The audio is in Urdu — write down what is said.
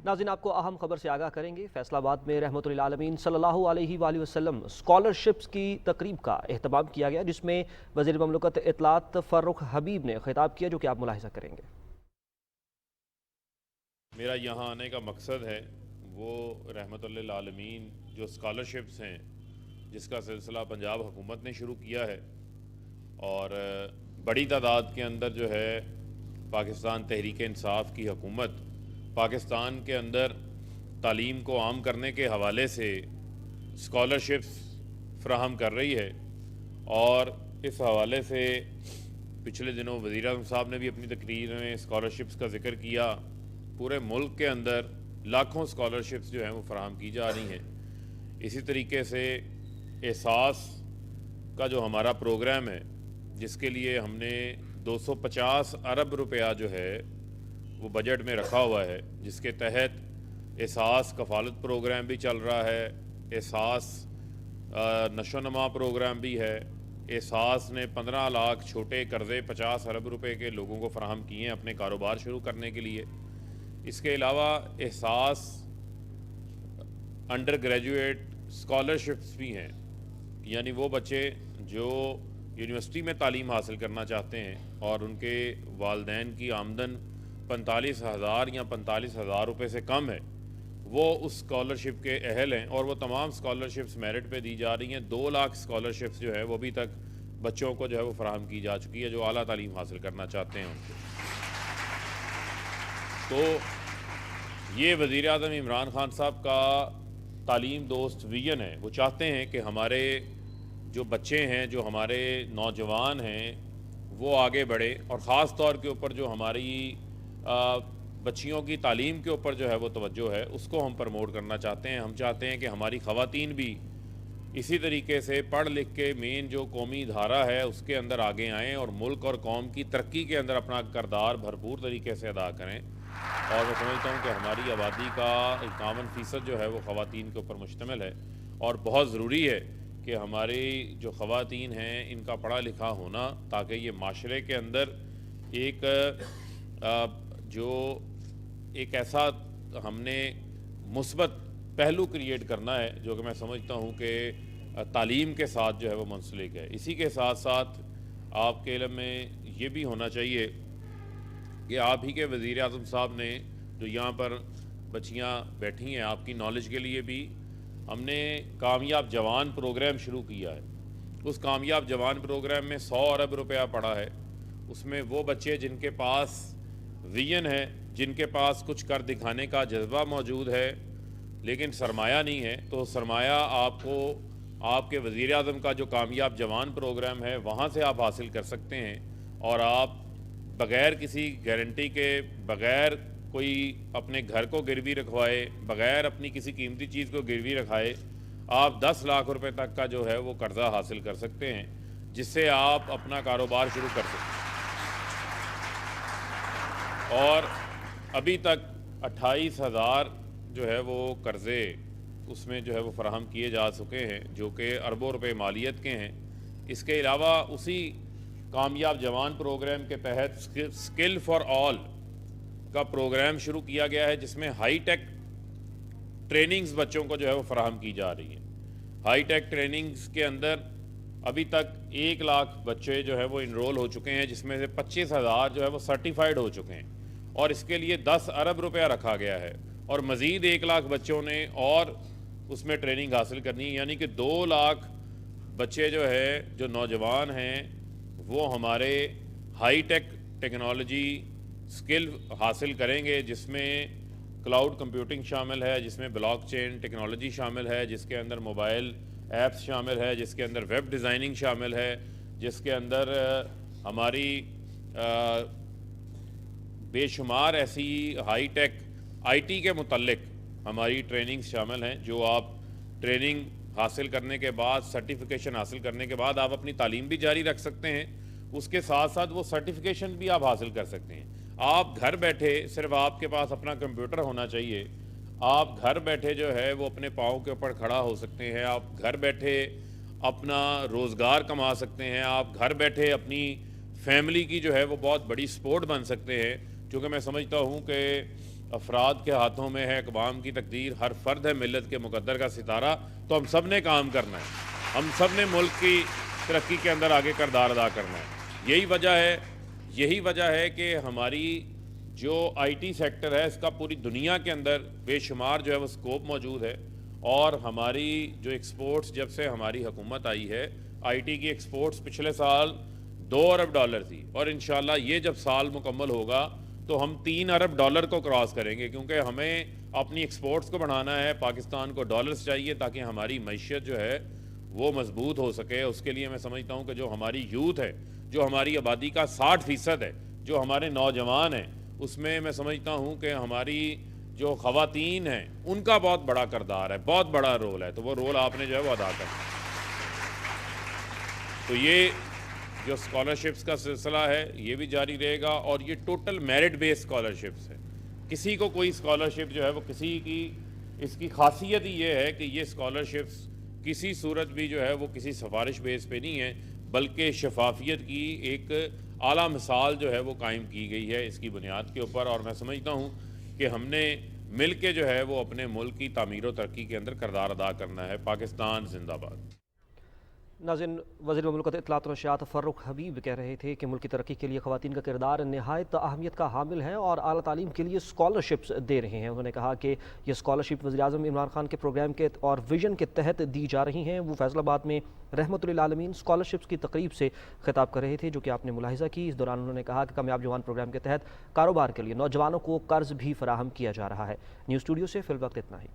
ناظرین آپ کو اہم خبر سے آگاہ کریں گے۔ فیصل آباد میں رحمت للعالمین صلی اللہ علیہ وآلہ وسلم اسکالرشپس کی تقریب کا اہتمام کیا گیا، جس میں وزیر مملکت اطلاعات فرخ حبیب نے خطاب کیا، جو کہ آپ ملاحظہ کریں گے۔ میرا یہاں آنے کا مقصد ہے وہ رحمت للعالمین جو اسکالرشپس ہیں جس کا سلسلہ پنجاب حکومت نے شروع کیا ہے، اور بڑی تعداد کے اندر جو ہے پاکستان تحریک انصاف کی حکومت پاکستان کے اندر تعلیم کو عام کرنے کے حوالے سے اسکالرشپس فراہم کر رہی ہے، اور اس حوالے سے پچھلے دنوں وزیر اعظم صاحب نے بھی اپنی تقریر میں اسکالرشپس کا ذکر کیا۔ پورے ملک کے اندر لاکھوں اسکالرشپس جو ہیں وہ فراہم کی جا رہی ہیں۔ اسی طریقے سے احساس کا جو ہمارا پروگرام ہے، جس کے لیے ہم نے 250 ارب روپیہ جو ہے وہ بجٹ میں رکھا ہوا ہے، جس کے تحت احساس کفالت پروگرام بھی چل رہا ہے، احساس نشو و نما پروگرام بھی ہے۔ احساس نے 15 لاکھ چھوٹے قرضے 50 ارب روپے کے لوگوں کو فراہم کیے ہیں اپنے کاروبار شروع کرنے کے لیے۔ اس کے علاوہ احساس انڈر گریجویٹ اسکالرشپس بھی ہیں، یعنی وہ بچے جو یونیورسٹی میں تعلیم حاصل کرنا چاہتے ہیں اور ان کے والدین کی آمدن 45,000 یا 45,000 روپے سے کم ہے، وہ اس اسکالرشپ کے اہل ہیں، اور وہ تمام اسکالرشپس میرٹ پہ دی جا رہی ہیں۔ 2 لاکھ اسکالرشپس جو ہے وہ ابھی تک بچوں کو جو ہے وہ فراہم کی جا چکی ہے جو اعلیٰ تعلیم حاصل کرنا چاہتے ہیں ان کو۔ تو یہ وزیر اعظم عمران خان صاحب کا تعلیم دوست ویژن ہے۔ وہ چاہتے ہیں کہ ہمارے جو بچے ہیں، جو ہمارے نوجوان ہیں، وہ آگے بڑھے، اور خاص طور کے اوپر جو ہماری بچیوں کی تعلیم کے اوپر جو ہے وہ توجہ ہے، اس کو ہم پروموٹ کرنا چاہتے ہیں۔ ہم چاہتے ہیں کہ ہماری خواتین بھی اسی طریقے سے پڑھ لکھ کے مین جو قومی دھارا ہے اس کے اندر آگے آئیں اور ملک اور قوم کی ترقی کے اندر اپنا کردار بھرپور طریقے سے ادا کریں۔ اور میں سمجھتا ہوں کہ ہماری آبادی کا 51% جو ہے وہ خواتین کے اوپر مشتمل ہے، اور بہت ضروری ہے کہ ہماری جو خواتین ہیں ان کا پڑھا لکھا ہونا، تاکہ یہ معاشرے کے اندر ایک ایسا ہم نے مثبت پہلو کریٹ کرنا ہے جو کہ میں سمجھتا ہوں کہ تعلیم کے ساتھ جو ہے وہ منسلک ہے۔ اسی کے ساتھ ساتھ آپ کے علم میں یہ بھی ہونا چاہیے کہ آپ ہی کے وزیر اعظم صاحب نے جو یہاں پر بچیاں بیٹھی ہیں، آپ کی نالج کے لیے بھی ہم نے کامیاب جوان پروگرام شروع کیا ہے۔ اس کامیاب جوان پروگرام میں 100 ارب روپیہ پڑا ہے۔ اس میں وہ بچے جن کے پاس ویژن ہے، جن کے پاس کچھ کر دکھانے کا جذبہ موجود ہے لیکن سرمایہ نہیں ہے، تو سرمایہ آپ کو آپ کے وزیر اعظم کا جو کامیاب جوان پروگرام ہے وہاں سے آپ حاصل کر سکتے ہیں، اور آپ بغیر کسی گارنٹی کے، بغیر کوئی اپنے گھر کو گروی رکھوائے، بغیر اپنی کسی قیمتی چیز کو گروی رکھائے، آپ 10 لاکھ روپے تک کا جو ہے وہ قرضہ حاصل کر سکتے ہیں، جس سے آپ اپنا کاروبار شروع کر سکتے ہیں۔ اور ابھی تک 28,000 جو ہے وہ قرضے اس میں جو ہے وہ فراہم کیے جا چکے ہیں، جو کہ اربوں روپے مالیت کے ہیں۔ اس کے علاوہ اسی کامیاب جوان پروگرام کے تحت اسکل فار آل کا پروگرام شروع کیا گیا ہے، جس میں ہائی ٹیک ٹریننگز بچوں کو جو ہے وہ فراہم کی جا رہی ہیں۔ ہائی ٹیک ٹریننگز کے اندر ابھی تک 1 لاکھ بچے جو ہے وہ انرول ہو چکے ہیں، جس میں سے 25,000 جو ہے وہ سرٹیفائیڈ ہو چکے ہیں، اور اس کے لیے 10 ارب روپیہ رکھا گیا ہے، اور مزید 1 لاکھ بچوں نے اور اس میں ٹریننگ حاصل کرنی ہے، یعنی کہ 2 لاکھ بچے جو ہے جو نوجوان ہیں وہ ہمارے ہائی ٹیک ٹیکنالوجی سکل حاصل کریں گے، جس میں کلاؤڈ کمپیوٹنگ شامل ہے، جس میں بلاک چین ٹیکنالوجی شامل ہے، جس کے اندر موبائل ایپس شامل ہے، جس کے اندر ویب ڈیزائننگ شامل ہے، جس کے اندر ہماری بے شمار ایسی ہائی ٹیک آئی ٹی کے متعلق ہماری ٹریننگز شامل ہیں، جو آپ ٹریننگ حاصل کرنے کے بعد، سرٹیفیکیشن حاصل کرنے کے بعد آپ اپنی تعلیم بھی جاری رکھ سکتے ہیں، اس کے ساتھ ساتھ وہ سرٹیفیکیشن بھی آپ حاصل کر سکتے ہیں۔ آپ گھر بیٹھے، صرف آپ کے پاس اپنا کمپیوٹر ہونا چاہیے، آپ گھر بیٹھے جو ہے وہ اپنے پاؤں کے اوپر کھڑا ہو سکتے ہیں، آپ گھر بیٹھے اپنا روزگار کما سکتے ہیں، آپ گھر بیٹھے اپنی فیملی کی جو ہے وہ بہت بڑی سپورٹ بن سکتے ہیں، کیونکہ میں سمجھتا ہوں کہ افراد کے ہاتھوں میں ہے اقوام کی تقدیر، ہر فرد ہے ملت کے مقدر کا ستارہ، تو ہم سب نے کام کرنا ہے، ہم سب نے ملک کی ترقی کے اندر آگے کردار ادا کرنا ہے۔ یہی وجہ ہے کہ ہماری جو آئی ٹی سیکٹر ہے اس کا پوری دنیا کے اندر بے شمار جو ہے وہ سکوپ موجود ہے، اور ہماری جو ایکسپورٹس جب سے ہماری حکومت آئی ہے، آئی ٹی کی ایکسپورٹس پچھلے سال $2 ارب تھی، اور انشاءاللہ یہ جب سال مکمل ہوگا تو ہم $3 ارب کو کراس کریں گے، کیونکہ ہمیں اپنی ایکسپورٹس کو بڑھانا ہے، پاکستان کو ڈالرز چاہیے تاکہ ہماری معیشت جو ہے وہ مضبوط ہو سکے۔ اس کے لیے میں سمجھتا ہوں کہ جو ہماری یوتھ ہے، جو ہماری آبادی کا 60% ہے، جو ہمارے نوجوان ہیں، اس میں سمجھتا ہوں کہ ہماری جو خواتین ہیں ان کا بہت بڑا کردار ہے، بہت بڑا رول ہے، تو وہ رول آپ نے جو ہے وہ ادا کرنا ہے۔ تو یہ جو اسکالرشپس کا سلسلہ ہے یہ بھی جاری رہے گا، اور یہ ٹوٹل میرٹ بیس اسکالرشپس ہے، کسی کو کوئی اسکالرشپ جو ہے وہ کسی کی، اس کی خاصیت ہی یہ ہے کہ یہ اسکالرشپس کسی صورت بھی جو ہے وہ کسی سفارش بیس پہ نہیں ہے، بلکہ شفافیت کی ایک اعلیٰ مثال جو ہے وہ قائم کی گئی ہے اس کی بنیاد کے اوپر، اور میں سمجھتا ہوں کہ ہم نے مل کے جو ہے وہ اپنے ملک کی تعمیر و ترقی کے اندر کردار ادا کرنا ہے۔ پاکستان زندہ باد۔ ناظرین، وزیر مملکت اطلاعات و نشریات فاروق حبیب کہہ رہے تھے کہ ملک کی ترقی کے لیے خواتین کا کردار نہایت اہمیت کا حامل ہے اور اعلیٰ تعلیم کے لیے اسکالرشپس دے رہے ہیں۔ انہوں نے کہا کہ یہ اسکالرشپ وزیر اعظم عمران خان کے پروگرام کے اور ویژن کے تحت دی جا رہی ہیں۔ وہ فیصل آباد میں رحمت للعالمین اسکالرشپس کی تقریب سے خطاب کر رہے تھے، جو کہ آپ نے ملاحظہ کی۔ اس دوران انہوں نے کہا کہ کامیاب جوان پروگرام کے تحت کاروبار کے لیے نوجوانوں کو قرض بھی فراہم کیا جا رہا ہے۔ نیوز اسٹوڈیو سے فی الوقت اتنا ہی۔